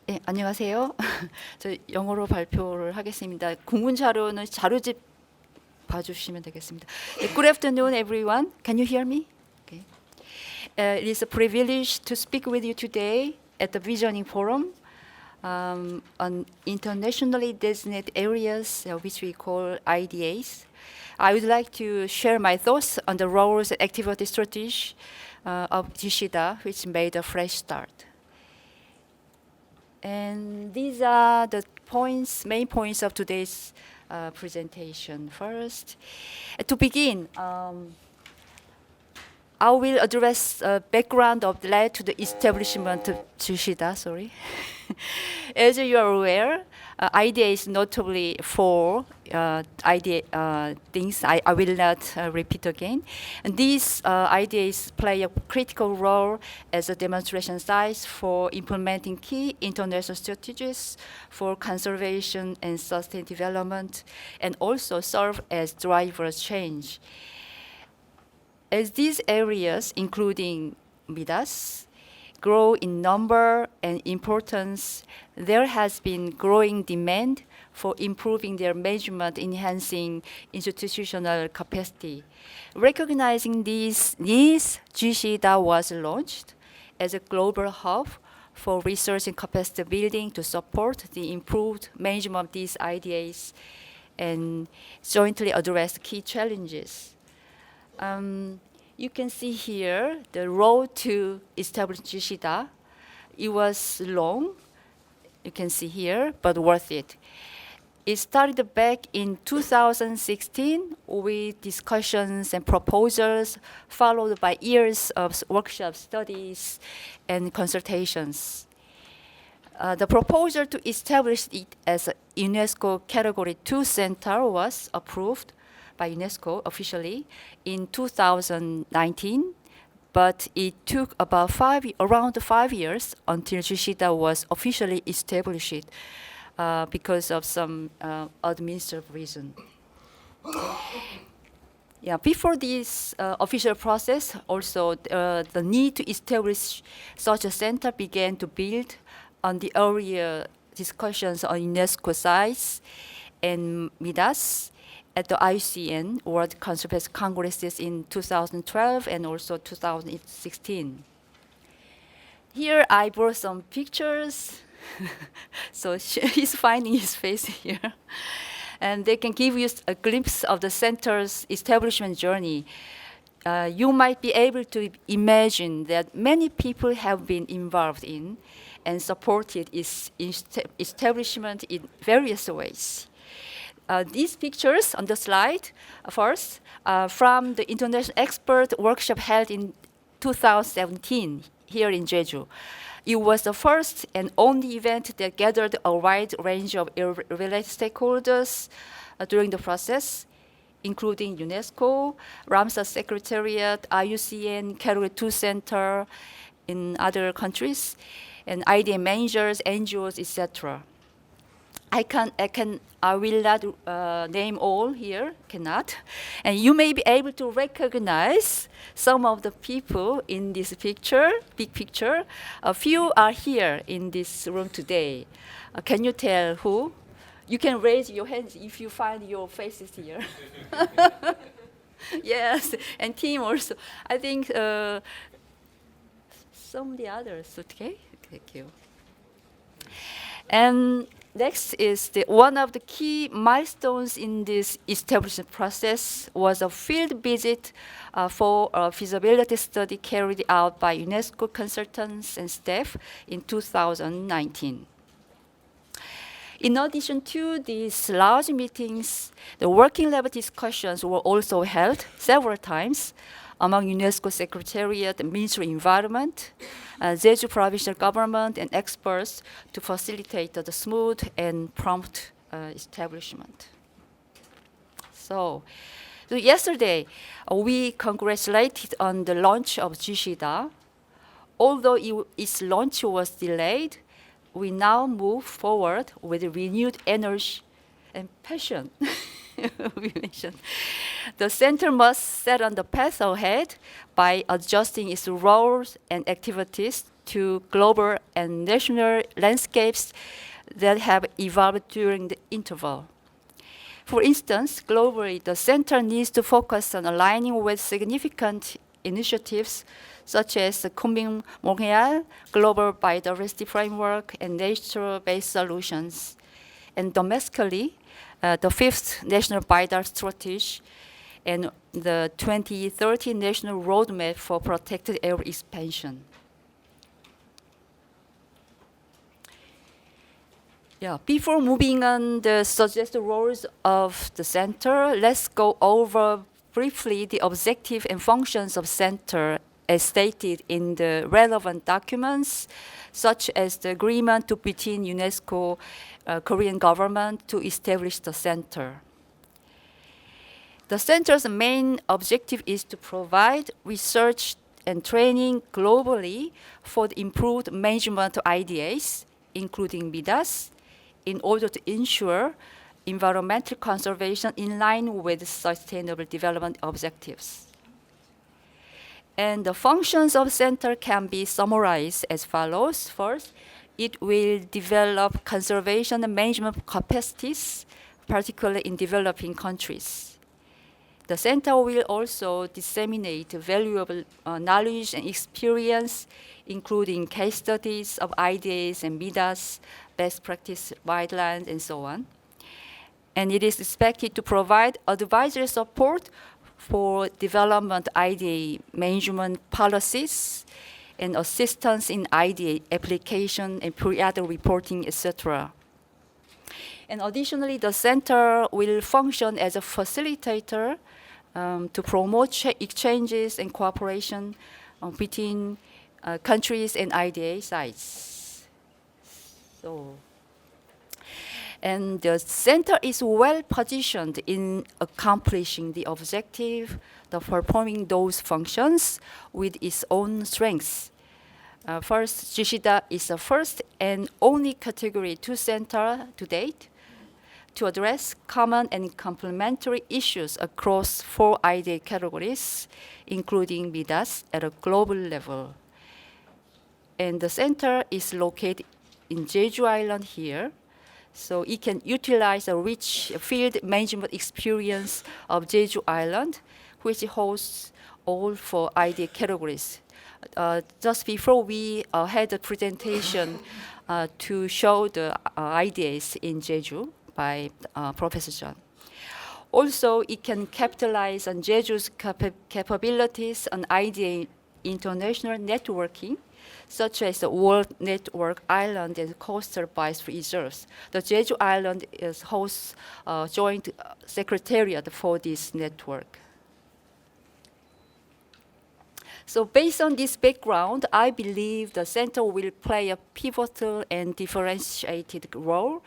네, 안녕하세요. 저 영어로 발표를 하겠습니다. 공문 자료는 자료집 봐주시면 되겠습니다. Good afternoon, everyone. Can you hear me? Okay. It is a privilege to speak with you today at the Visioning Forum on internationally designated areas, which we call IDAs. I would like to share my thoughts on the roles and activity strategy of GCIDA, which made a fresh start. And these are the main points of today's presentation. First, to begin, I will address background of led to the establishment of GCIDA. As you are aware, IDA is notably for IDA things I will not repeat again. And these IDAs play a critical role as a demonstration site for implementing key international strategies for conservation and sustainable development, and also serve as drivers change. As these areas, including MIDAS, grow in number and importance, there has been growing demand for improving their management, enhancing institutional capacity. Recognizing these needs, GCIDA was launched as a global hub for research and capacity building to support the improved management of these IDAs and jointly address key challenges. You can see here the road to establish GCIDA. It was long, you can see here, but worth it. It started back in 2016 with discussions and proposals, followed by years of workshop studies and consultations. The proposal to establish it as a UNESCO Category 2 center was approved by UNESCO officially in 2019, but it took around 5 years until GCIDA was officially established because of some administrative reason. Before this official process, also the need to establish such a center began to build on the earlier discussions on UNESCO sites and MIDAS at the IUCN World Conservation Congresses in 2012 and also 2016. Here I brought some pictures. So he's finding his face here. And they can give you a glimpse of the center's establishment journey. You might be able to imagine that many people have been involved in and supported its establishment in various ways. These pictures on the slide, first, from the International Expert Workshop held in 2017 here in Jeju. It was the first and only event that gathered a wide range of related stakeholders during the process, including UNESCO, Ramsar Secretariat, IUCN, Category 2 Center in other countries, and IDA managers, NGOs, etc. I will not name all here, cannot. And you may be able to recognize some of the people in this picture, big picture. A few are here in this room today. Can you tell who? You can raise your hands if you find your faces here. Yes, and team also. I think some of the others, okay? Thank you. And next is one of the key milestones in this establishment process was a field visit for a feasibility study carried out by UNESCO consultants and staff in 2019. In addition to these large meetings, the working level discussions were also held several times among UNESCO Secretariat, Ministry of Environment, Jeju Provincial Government, and experts to facilitate the smooth and prompt establishment. So yesterday, we congratulated on the launch of GCIDA. Although its launch was delayed, we now move forward with renewed energy and passion. We mentioned. The center must set on the path ahead by adjusting its roles and activities to global and national landscapes that have evolved during the interval. For instance, globally, the Center needs to focus on aligning with significant initiatives such as the Kunming-Montreal Global Biodiversity Framework and nature-based solutions. And domestically, the 5th National Biodiversity Strategy and the 2030 National Roadmap for Protected Area Expansion. Before moving on the suggested roles of the center, let's go over briefly the objective and functions of center as stated in the relevant documents, such as the agreement between UNESCO, Korean government to establish the center. The center's main objective is to provide research and training globally for the improved management of IDAs, including MIDAS, in order to ensure environmental conservation in line with sustainable development objectives. And the functions of center can be summarized as follows. First, it will develop conservation and management capacities, particularly in developing countries. The center will also disseminate valuable knowledge and experience, including case studies of IDAs and MIDAS, best practice guidelines, and so on. And it is expected to provide advisory support for development IDA management policies and assistance in IDA application and periodic reporting, etc. And additionally, the center will function as a facilitator to promote exchanges and cooperation between countries and IDA sites. And the center is well positioned in accomplishing the objective of performing those functions with its own strengths. First, GCIDA is the first and only Category 2 center to date to address common and complementary issues across 4 IDA categories, including MIDAS at a global level. And the center is located in Jeju Island here, so it can utilize the rich field management experience of Jeju Island, which hosts all 4 IDA categories. Just before we had a presentation to show the IDAs in Jeju by Professor John. Also, it can capitalize on Jeju's capabilities on IDA international networking, such as the World Network Island and Coastal Biosphere Reserves. The Jeju Island hosts a joint secretariat for this network. So based on this background, I believe the center will play a pivotal and differentiated role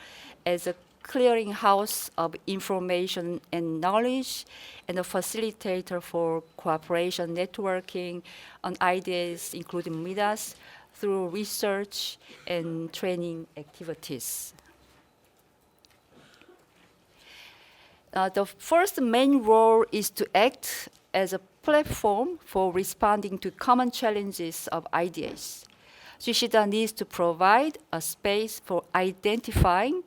as a clearinghouse of information and knowledge and a facilitator for cooperation networking on ideas, including MIDAS, through research and training activities. The first main role is to act as a platform for responding to common challenges of IDAs. GCIDA needs to provide a space for identifying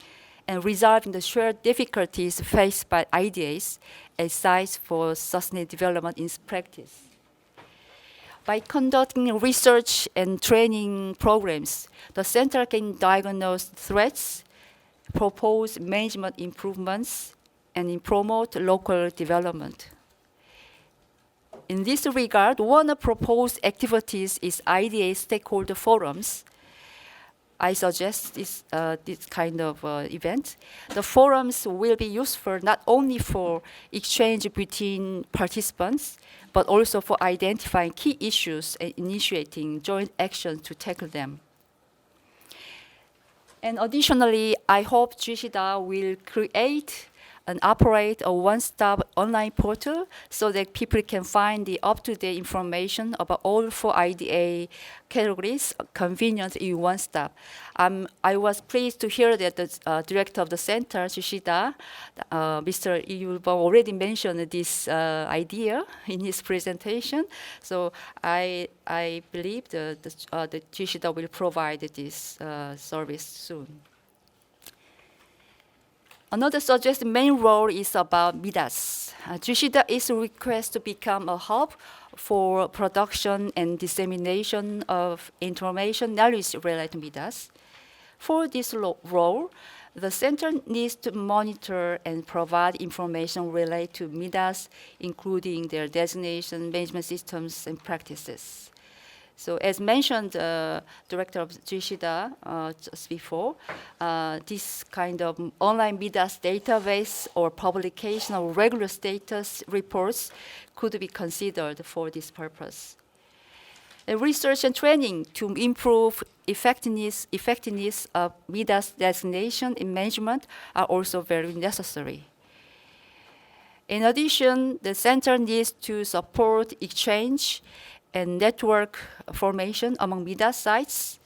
and resolving the shared difficulties faced by IDAs as sites for sustainable development in practice. By conducting research and training programs, the center can diagnose threats, propose management improvements, and promote local development. In this regard, one of proposed activities is IDA stakeholder forums. I suggest this kind of event. The forums will be useful not only for exchange between participants, but also for identifying key issues and initiating joint action to tackle them. And additionally, I hope GCIDA will create and operate a one-stop online portal so that people can find the up-to-date information about all 4 IDA categories conveniently in one stop. I was pleased to hear that the director of the center, Gcida, Mr. Yulbong, already mentioned this idea in his presentation. So I believe the Gcida will provide this service soon. Another suggested main role is about MIDAS. Gcida is requested to become a hub for production and dissemination of information knowledge related to MIDAS. For this role, the center needs to monitor and provide information related to MIDAS, including their designation, management systems, and practices. So as mentioned, director of Gcida just before, this kind of online MIDAS database or publication of regular status reports could be considered for this purpose. And research and training to improve effectiveness of MIDAS designation and management are also very necessary. In addition, the center needs to support exchange and network formation among MIDAS sites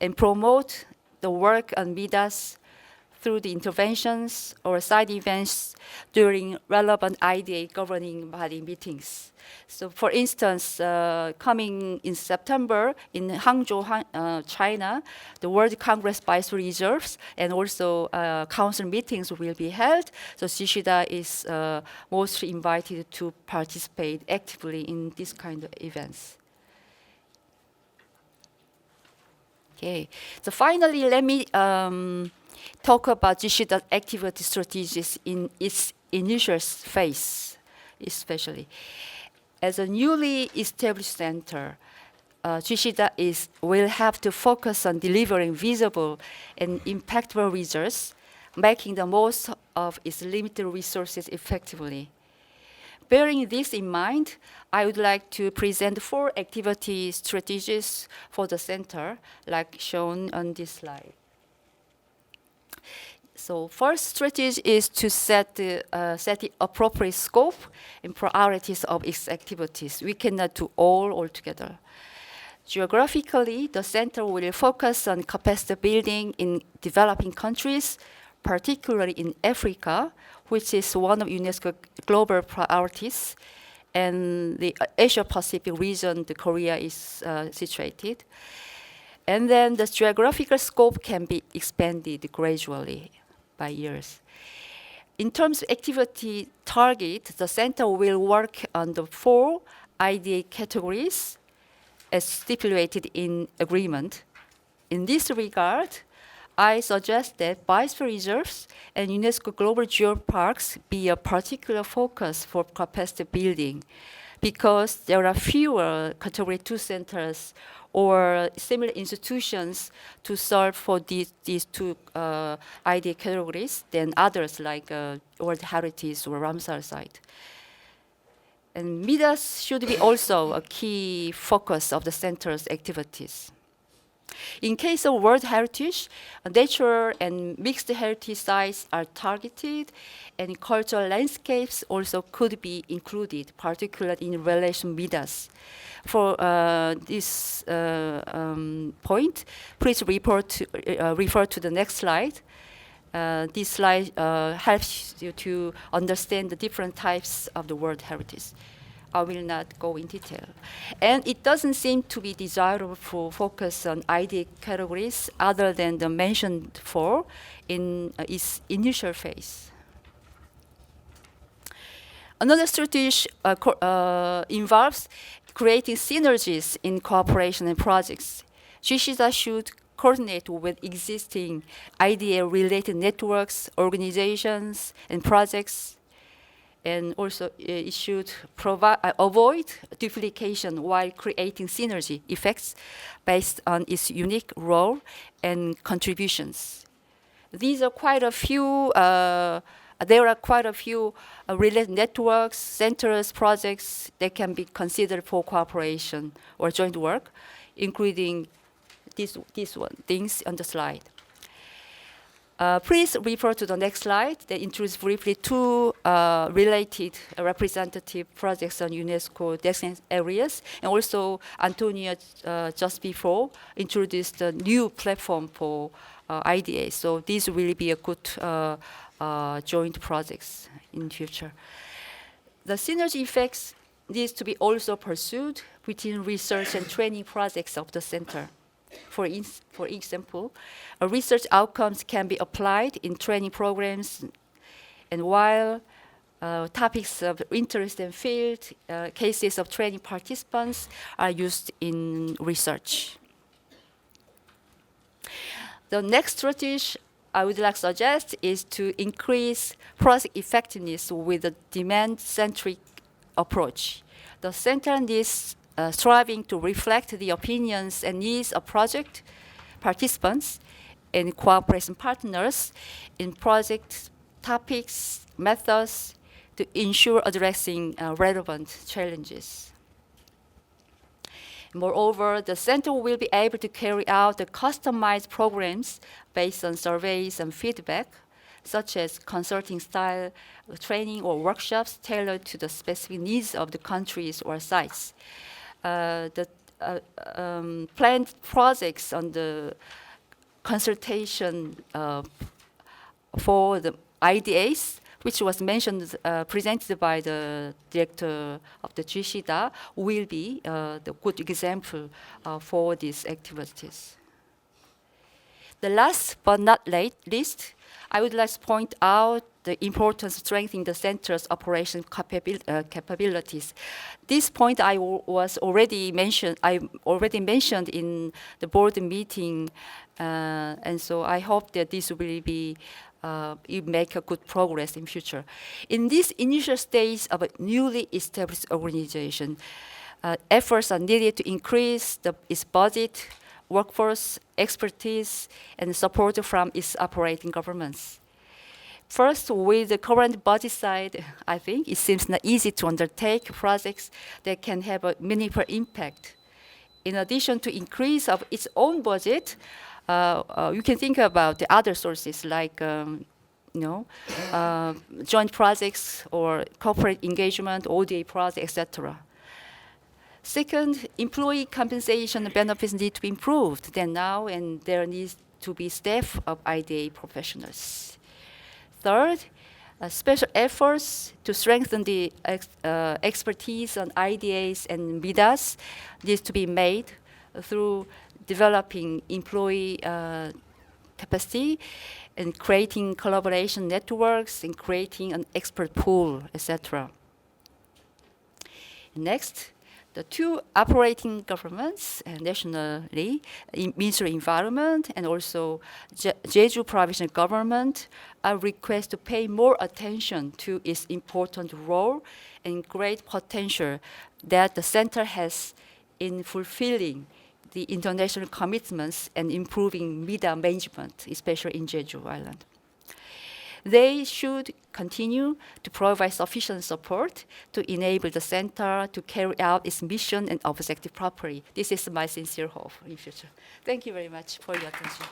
and promote the work on MIDAS through the interventions or side events during relevant IDA governing body meetings. So for instance, coming in September in Hangzhou, China, the World Congress Bioreserves and also council meetings will be held. So Gcida is mostly invited to participate actively in this kind of events. Okay, so finally, let me talk about Gcida's activity strategies in its initial phase, especially. As a newly established center, Gcida will have to focus on delivering visible and impactful results, making the most of its limited resources effectively. Bearing this in mind, I would like to present 4 activity strategies for the center, like shown on this slide. So first strategy is to set the appropriate scope and priorities of its activities. We cannot do all together. Geographically, the center will focus on capacity building in developing countries, particularly in Africa, which is one of UNESCO global priorities, and the Asia-Pacific region, the Korea is situated. And then the geographical scope can be expanded gradually by years. In terms of activity target, the center will work on the 4 IDA categories as stipulated in agreement. In this regard, I suggest that biosphere reserves and UNESCO global geoparks be a particular focus for capacity building, because there are fewer Category 2 centers or similar institutions to serve for these 2 IDA categories than others like World Heritage or Ramsar site. And MIDAS should be also a key focus of the center's activities. In case of World Heritage, nature and mixed heritage sites are targeted, and cultural landscapes also could be included, particularly in relation to MIDAS. For this point, please refer to the next slide. This slide helps you to understand the different types of the World Heritage. I will not go in detail. And it doesn't seem to be desirable to focus on IDA categories other than the mentioned 4 in its initial phase. Another strategy involves creating synergies in cooperation and projects. Gcida should coordinate with existing IDA-related networks, organizations, and projects. And also, it should avoid duplication while creating synergy effects based on its unique role and contributions. These are quite a few. There are quite a few related networks, centers, projects that can be considered for cooperation or joint work, including these things on the slide. Please refer to the next slide that introduces briefly two related representative projects on UNESCO designated areas. And also, Antonia just before introduced a new platform for IDA. So these will be a good joint projects in future. The synergy effects needs to be also pursued within research and training projects of the center. For example, research outcomes can be applied in training programs, and while topics of interest and field, cases of training participants are used in research. The next strategy I would like to suggest is to increase project effectiveness with a demand-centric approach. The center needs striving to reflect the opinions and needs of project participants and cooperation partners in project topics, methods to ensure addressing relevant challenges. Moreover, the center will be able to carry out the customized programs based on surveys and feedback, such as consulting style training or workshops tailored to the specific needs of the countries or sites. The planned projects on the consultation for the IDAs, which was mentioned, presented by the director of the GCIDA, will be the good example for these activities. The last but not least, I would like to point out the importance of strengthening the center's operation capabilities. This point I already mentioned in the board meeting, and so I hope that this will be make a good progress in future. In this initial stage of a newly established organization, efforts are needed to increase its budget, workforce, expertise, and support from its operating governments. First, with the current budget side, I think it seems not easy to undertake projects that can have a meaningful impact. In addition to increase of its own budget, you can think about the other sources like joint projects or corporate engagement, ODA projects, etc. Second, employee compensation benefits need to be improved than now, and there needs to be staff of IDA professionals. Third, special efforts to strengthen the expertise on IDAs and MIDAS needs to be made through developing employee capacity and creating collaboration networks and creating an expert pool, etc. Next, the two operating governments nationally, Ministry of Environment and also Jeju Provincial Government, are requested to pay more attention to its important role and great potential that the center has in fulfilling the international commitments and improving MIDA management, especially in Jeju Island. They should continue to provide sufficient support to enable the center to carry out its mission and objective properly. This is my sincere hope in future. Thank you very much for your attention.